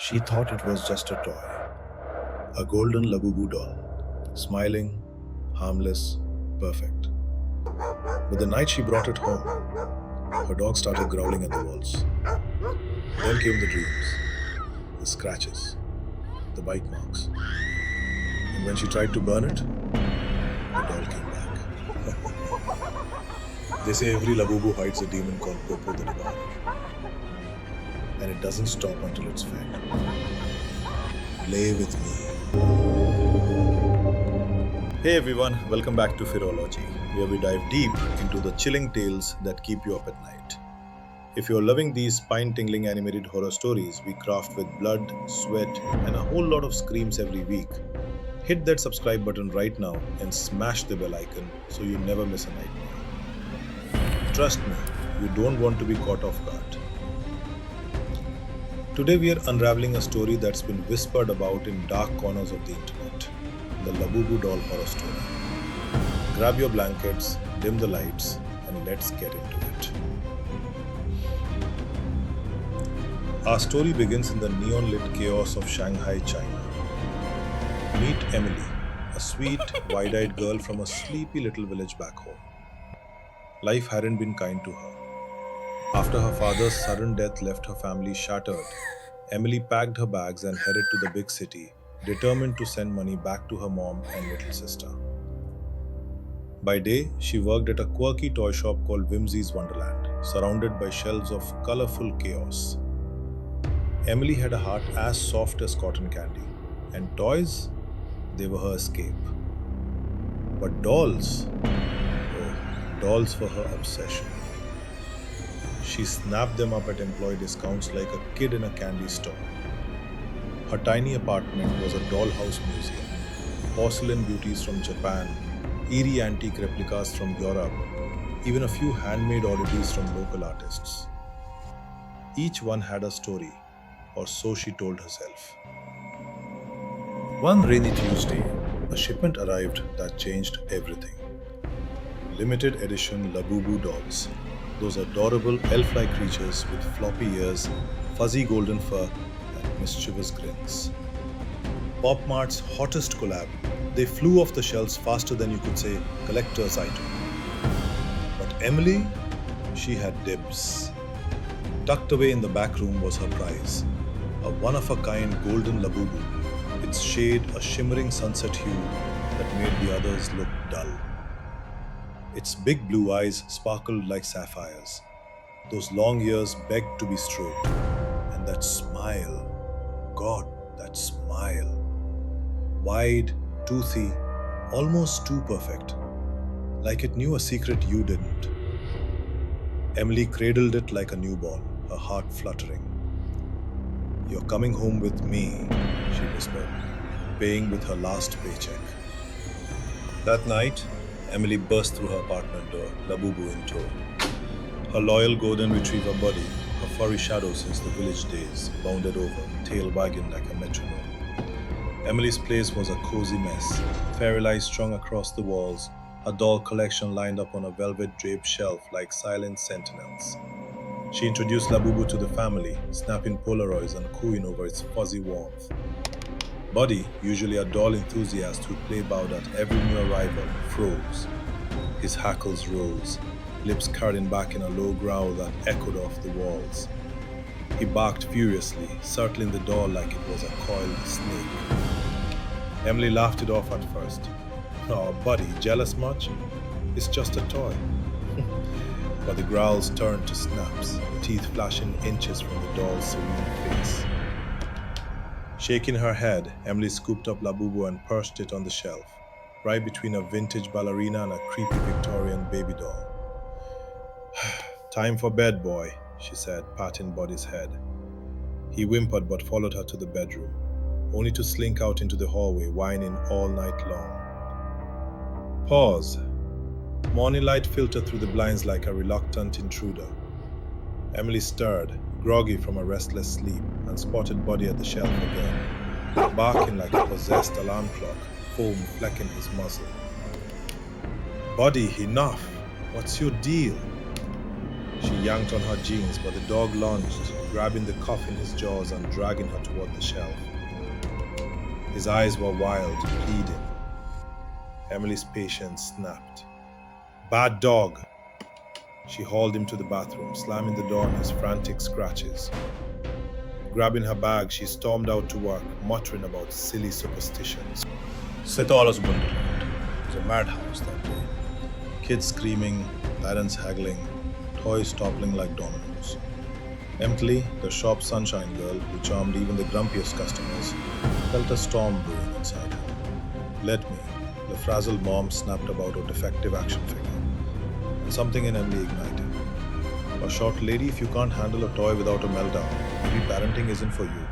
She thought it was just a toy, a golden Labubu doll, smiling, harmless, perfect. But the night she brought it home, her dog started growling at the walls. Then came the dreams, the scratches, the bite marks. And when she tried to burn it, the doll came back. They say every Labubu hides a demon called Popo the Devourer. And it doesn't stop until it's fed. Play with me. Hey everyone, welcome back to Fearology, where we dive deep into the chilling tales that keep you up at night. If you're loving these spine-tingling animated horror stories we craft with blood, sweat, and a whole lot of screams every week, hit that subscribe button right now and smash the bell icon so you never miss a nightmare. Trust me, you don't want to be caught off guard. Today we are unraveling a story that's been whispered about in dark corners of the internet, the Labubu Doll horror story. Grab your blankets, dim the lights, and let's get into it. Our story begins in the neon-lit chaos of Shanghai, China. Meet Emily, a sweet, wide-eyed girl from a sleepy little village back home. Life hadn't been kind to her. After her father's sudden death left her family shattered, Emily packed her bags and headed to the big city, determined to send money back to her mom and little sister. By day, she worked at a quirky toy shop called Whimsy's Wonderland, surrounded by shelves of colorful chaos. Emily had a heart as soft as cotton candy, and toys, they were her escape. But dolls, oh, dolls were her obsession. She snapped them up at employee discounts like a kid in a candy store. Her tiny apartment was a dollhouse museum, porcelain beauties from Japan, eerie antique replicas from Europe, even a few handmade oddities from local artists. Each one had a story, or so she told herself. One rainy Tuesday, a shipment arrived that changed everything. Limited edition Labubu dolls. Those adorable elf-like creatures with floppy ears, fuzzy golden fur, and mischievous grins. Pop Mart's hottest collab, they flew off the shelves faster than you could say collector's item. But Emily, she had dibs. Tucked away in the back room was her prize, a one-of-a-kind golden Labubu, its shade a shimmering sunset hue that made the others look dull. Its big blue eyes sparkled like sapphires. Those long ears begged to be stroked. And that smile, God, that smile. Wide, toothy, almost too perfect. Like it knew a secret you didn't. Emily cradled it like a newborn, her heart fluttering. "You're coming home with me," she whispered, paying with her last paycheck. That night, Emily burst through her apartment door, Labubu in tow. Her loyal golden retriever buddy, her furry shadow since the village days, bounded over, tail wagging like a metronome. Emily's place was a cozy mess, fairy lights strung across the walls, a doll collection lined up on a velvet draped shelf like silent sentinels. She introduced Labubu to the family, snapping Polaroids and cooing over its fuzzy warmth. Buddy, usually a doll enthusiast whose play bowed at every new arrival, froze. His hackles rose, lips curling back in a low growl that echoed off the walls. He barked furiously, circling the door like it was a coiled snake. Emily laughed it off at first. "Oh, Buddy, jealous much? It's just a toy." But the growls turned to snaps, teeth flashing inches from the doll's serene face. Shaking her head, Emily scooped up Labubu and perched it on the shelf, right between a vintage ballerina and a creepy Victorian baby doll. "Time for bed, boy," she said, patting Buddy's head. He whimpered but followed her to the bedroom, only to slink out into the hallway, whining all night long. Pause. Morning light filtered through the blinds like a reluctant intruder. Emily stirred, groggy from a restless sleep, and spotted Buddy at the shelf again, barking like a possessed alarm clock, foam flecking his muzzle. "Buddy, enough! What's your deal?" She yanked on her jeans, but the dog lunged, grabbing the cuff in his jaws and dragging her toward the shelf. His eyes were wild, pleading. Emily's patience snapped. "Bad dog!" She hauled him to the bathroom, slamming the door on his frantic scratches. Grabbing her bag, she stormed out to work, muttering about silly superstitions. Sitaras Wonderland. It was a madhouse that day. Kids screaming, parents haggling, toys toppling like dominoes. Emptily, the shop's sunshine girl, who charmed even the grumpiest customers, felt a storm brewing inside her. "Let me." The frazzled mom snapped about a defective action figure, and something in Emily ignited. "A short lady, if you can't handle a toy without a meltdown, maybe parenting isn't for you."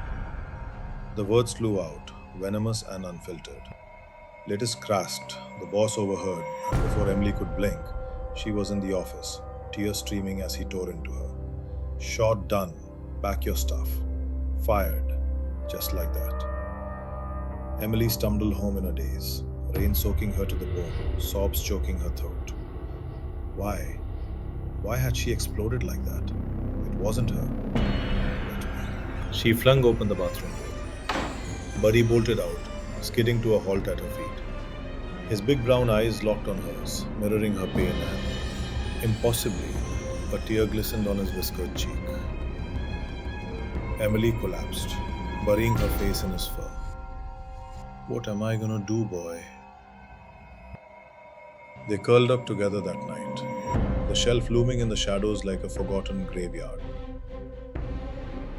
The words flew out, venomous and unfiltered. Lettuce crashed, the boss overheard, and before Emily could blink, she was in the office, tears streaming as he tore into her. "Shot done. Pack your stuff." Fired. Just like that. Emily stumbled home in a daze, rain soaking her to the bone, sobs choking her throat. Why? Why had she exploded like that? It wasn't her. She flung open the bathroom door. Buddy bolted out, skidding to a halt at her feet. His big brown eyes locked on hers, mirroring her pain, and, impossibly, a tear glistened on his whiskered cheek. Emily collapsed, burying her face in his fur. "What am I gonna do, boy?" They curled up together that night, the shelf looming in the shadows like a forgotten graveyard.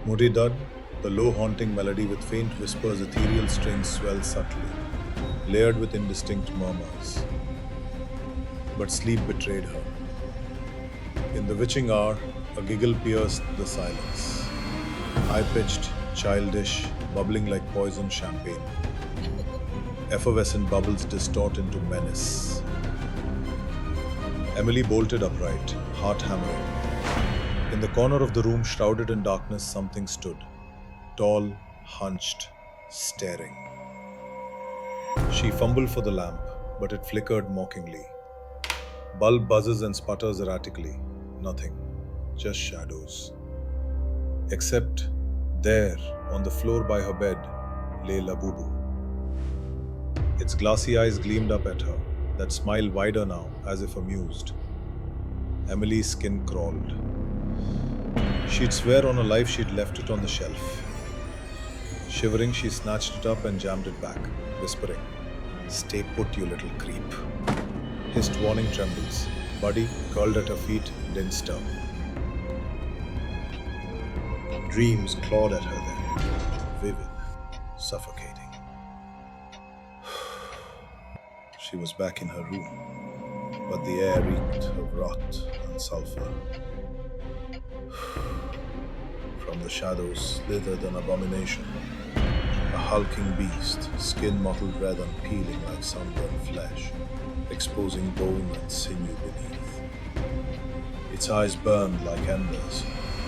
Moody Dud, the low haunting melody with faint whispers, ethereal strings swelled subtly, layered with indistinct murmurs. But sleep betrayed her. In the witching hour, a giggle pierced the silence. High-pitched, childish, bubbling like poisoned champagne. Effervescent bubbles distort into menace. Emily bolted upright, heart hammering. In the corner of the room, shrouded in darkness, something stood. Tall, hunched, staring. She fumbled for the lamp, but it flickered mockingly. Bulb buzzes and sputters erratically. Nothing. Just shadows. Except there, on the floor by her bed, lay Labubu. Its glassy eyes gleamed up at her, that smile wider now, as if amused. Emily's skin crawled. She'd swear on her life she'd left it on the shelf. Shivering, she snatched it up and jammed it back, whispering, "Stay put, you little creep." Hissed warning trembles. Buddy, curled at her feet, didn't stir. Dreams clawed at her then, vivid, suffocating. She was back in her room, but the air reeked of rot and sulfur. From the shadows slithered an abomination, a hulking beast, skin mottled red and peeling like sunburned flesh, exposing bone and sinew beneath. Its eyes burned like embers,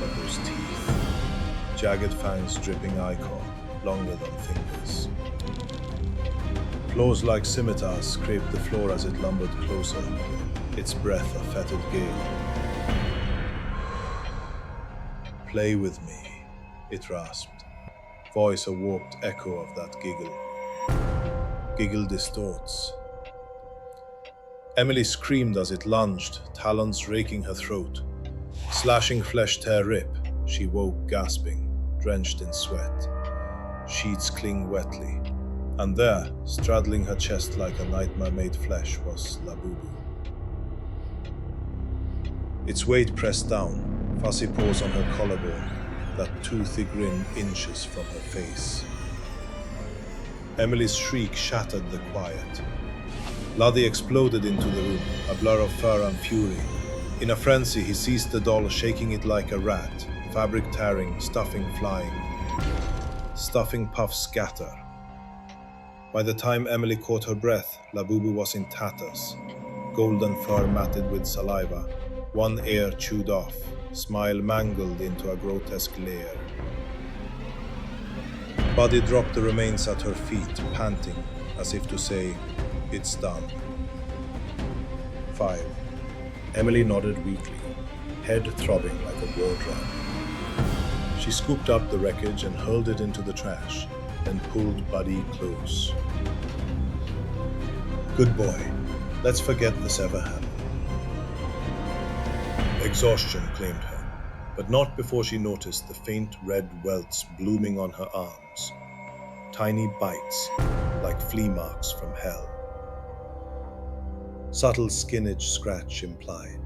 but those teeth, jagged fangs dripping ichor, longer than fingers. Claws like scimitars scraped the floor as it lumbered closer, its breath a fetid gale. "Play with me," it rasped, voice a warped echo of that giggle. Giggle distorts. Emily screamed as it lunged, talons raking her throat. Slashing flesh tear rip, she woke gasping, drenched in sweat. Sheets cling wetly. And there, straddling her chest like a nightmare-made flesh, was Labubu. Its weight pressed down, fussy paws on her collarbone, that toothy grin inches from her face. Emily's shriek shattered the quiet. Ladi exploded into the room, a blur of fur and fury. In a frenzy, he seized the doll, shaking it like a rat, fabric tearing, stuffing flying. Stuffing puffs scatter. By the time Emily caught her breath, Labubu was in tatters, golden fur matted with saliva, one ear chewed off, smile mangled into a grotesque layer. Buddy dropped the remains at her feet, panting, as if to say, "It's done." 5. Emily nodded weakly, head throbbing like a war drum. She scooped up the wreckage and hurled it into the trash, then pulled Buddy close. Good boy. Let's forget this ever happened. Exhaustion claimed her, but not before she noticed the faint red welts blooming on her arms. Tiny bites, like flea marks from hell. Subtle skinnage scratch implied.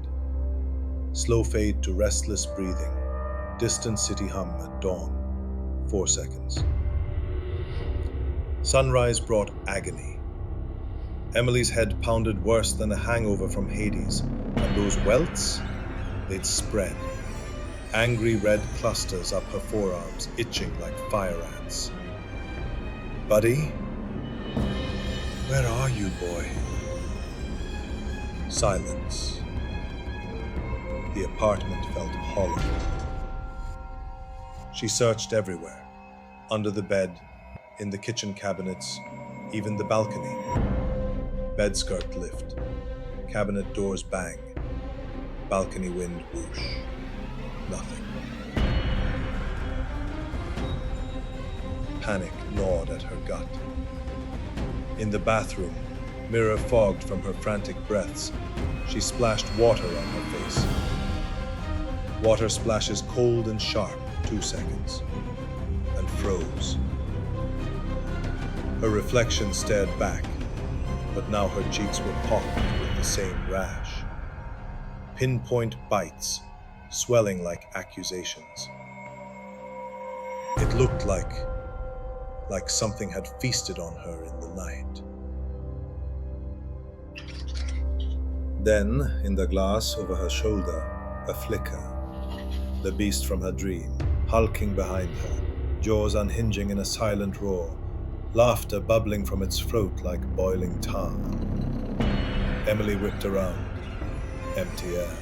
Slow fade to restless breathing. Distant city hum at dawn. 4 seconds. Sunrise brought agony. Emily's head pounded worse than a hangover from Hades, and those welts, they'd spread. Angry red clusters up her forearms, itching like fire ants. Buddy? Where are you, boy? Silence. The apartment felt hollow. She searched everywhere. Under the bed, in the kitchen cabinets, even the balcony. Bed skirt lift. Cabinet doors bang. Balcony wind whoosh. Nothing. Panic gnawed at her gut. In the bathroom, mirror fogged from her frantic breaths, she splashed water on her face. Water splashes cold and sharp, 2 seconds, and froze. Her reflection stared back, but now her cheeks were pocked with the same rash. Pinpoint bites, swelling like accusations. It looked like something had feasted on her in the night. Then, in the glass over her shoulder, a flicker. The beast from her dream, hulking behind her, jaws unhinging in a silent roar, laughter bubbling from its throat like boiling tar. Emily whipped around, empty air.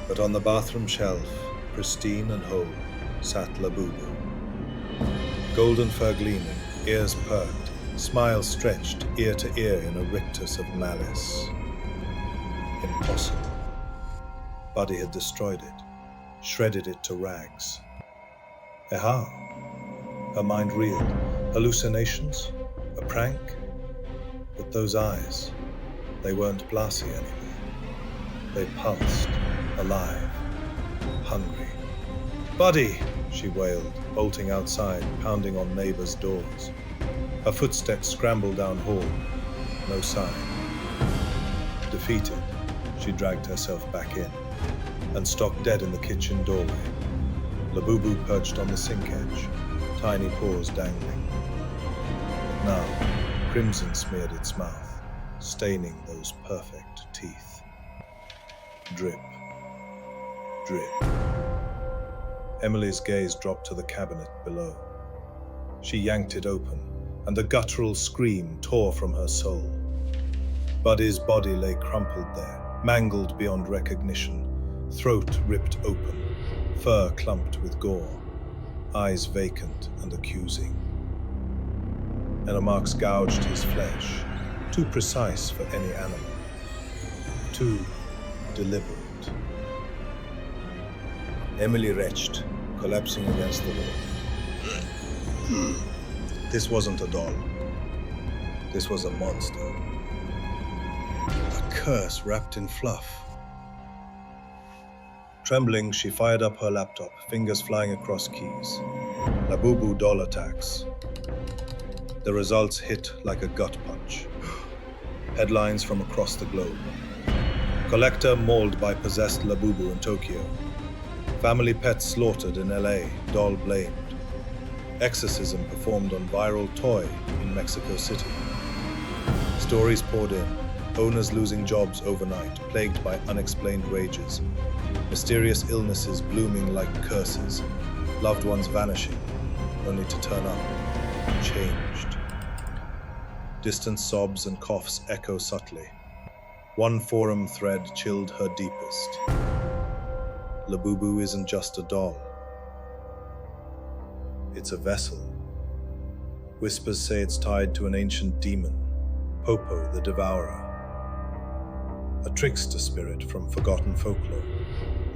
But on the bathroom shelf, pristine and whole, sat Labubu. Golden fur gleaming, ears perked, smile stretched ear to ear in a rictus of malice. Impossible. Buddy had destroyed it, shredded it to rags. How? Her mind reeled. Hallucinations? A prank? But those eyes, they weren't glassy anymore. They pulsed, alive, hungry. Buddy! She wailed, bolting outside, pounding on neighbors' doors. Her footsteps scrambled down hall. No sign. Defeated, she dragged herself back in and stopped dead in the kitchen doorway. Labubu perched on the sink edge, tiny paws dangling. But now, crimson smeared its mouth, staining those perfect teeth. Drip. Drip. Emily's gaze dropped to the cabinet below. She yanked it open, and a guttural scream tore from her soul. Buddy's body lay crumpled there, mangled beyond recognition, throat ripped open, fur clumped with gore, eyes vacant and accusing. Marks gouged his flesh, too precise for any animal, too deliberate. Emily retched, collapsing against the wall. This wasn't a doll. This was a monster. A curse wrapped in fluff. Trembling, she fired up her laptop, fingers flying across keys. Labubu Doll attacks. The results hit like a gut punch. Headlines from across the globe. Collector mauled by possessed Labubu in Tokyo. Family pet slaughtered in LA, doll blamed. Exorcism performed on viral toy in Mexico City. Stories poured in, owners losing jobs overnight, plagued by unexplained rages. Mysterious illnesses blooming like curses, loved ones vanishing, only to turn up, changed. Distant sobs and coughs echo subtly. One forum thread chilled her deepest. Labubu isn't just a doll. It's a vessel. Whispers say it's tied to an ancient demon, Popo the Devourer, a trickster spirit from forgotten folklore.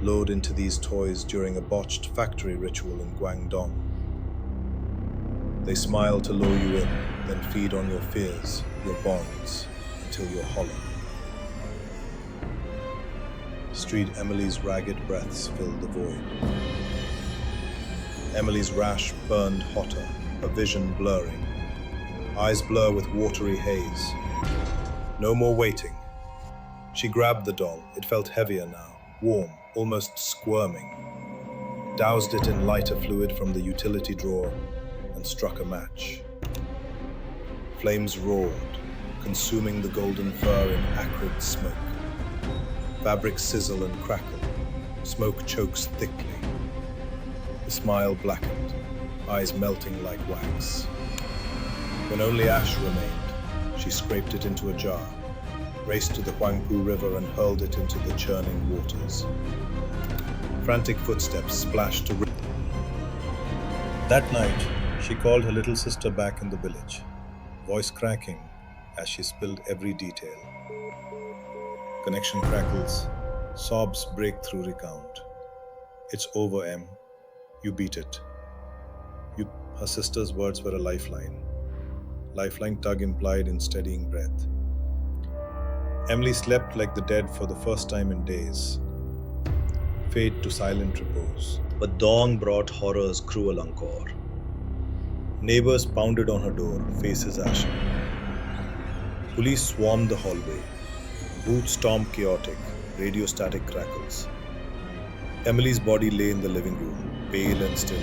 load into these toys during a botched factory ritual in Guangdong. They smile to lure you in, then feed on your fears, your bonds, until you're hollow. Street Emily's ragged breaths filled the void. Emily's rash burned hotter, her vision blurring. Eyes blur with watery haze. No more waiting. She grabbed the doll. It felt heavier now, warm, almost squirming. Doused it in lighter fluid from the utility drawer and struck a match. Flames roared, consuming the golden fur in acrid smoke. Fabric sizzle and crackle. Smoke chokes thickly. The smile blackened, eyes melting like wax. When only ash remained, she scraped it into a jar, raced to the Huangpu River and hurled it into the churning waters. Frantic footsteps splashed to That night, she called her little sister back in the village, voice cracking as she spilled every detail. Connection crackles, sobs break through recount. It's over, Em. You beat it. Her sister's words were a lifeline. Lifeline tug implied in steadying breath. Emily slept like the dead for the first time in days. Fade to silent repose. But dawn brought horror's cruel encore. Neighbors pounded on her door, faces ashen. Police swarmed the hallway. Boot stormed chaotic, radio static crackles. Emily's body lay in the living room, pale and still,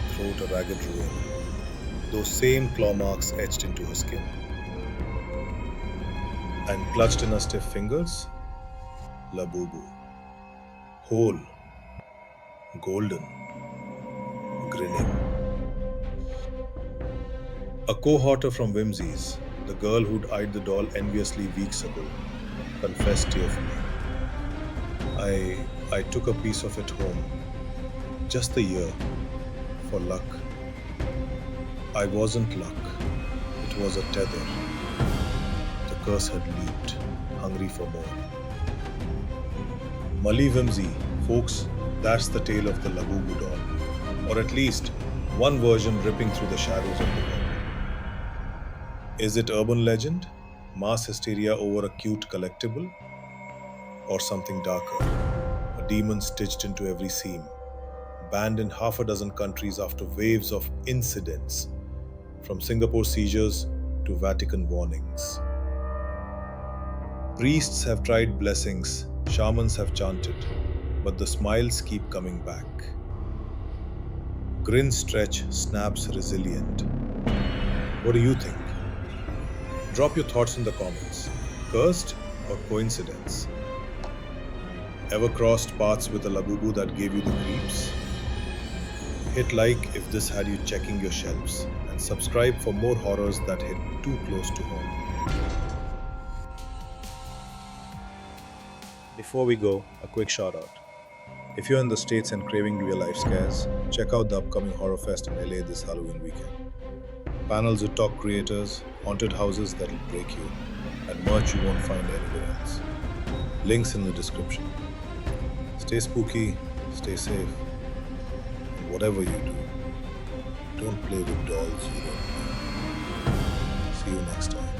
throat a ragged ruin. Those same claw marks etched into her skin. And clutched in her stiff fingers, Labubu. Whole, golden, grinning. A cohorter from Whimsy's, the girl who'd eyed the doll enviously weeks ago, confessed tearfully. I took a piece of it home, just the year, for luck. I wasn't luck, it was a tether. The curse had leaped, hungry for more. Mali Whimsy, folks, that's the tale of the Labubu Doll, or at least one version ripping through the shadows of the world. Is it urban legend, mass hysteria over a cute collectible, or something darker, a demon stitched into every seam, banned in half a dozen countries after waves of incidents, from Singapore seizures to Vatican warnings? Priests have tried blessings, shamans have chanted, but the smiles keep coming back. Grin stretch snaps resilient. What do you think? Drop your thoughts in the comments. Cursed or coincidence? Ever crossed paths with a Labubu that gave you the creeps? Hit like if this had you checking your shelves, and subscribe for more horrors that hit too close to home. Before we go, a quick shout out. If you're in the States and craving real life scares, check out the upcoming Horror Fest in LA this Halloween weekend. Panels with top creators, haunted houses that'll break you, and merch you won't find anywhere else. Links in the description. Stay spooky, stay safe, and whatever you do, don't play with dolls you don't know. See you next time.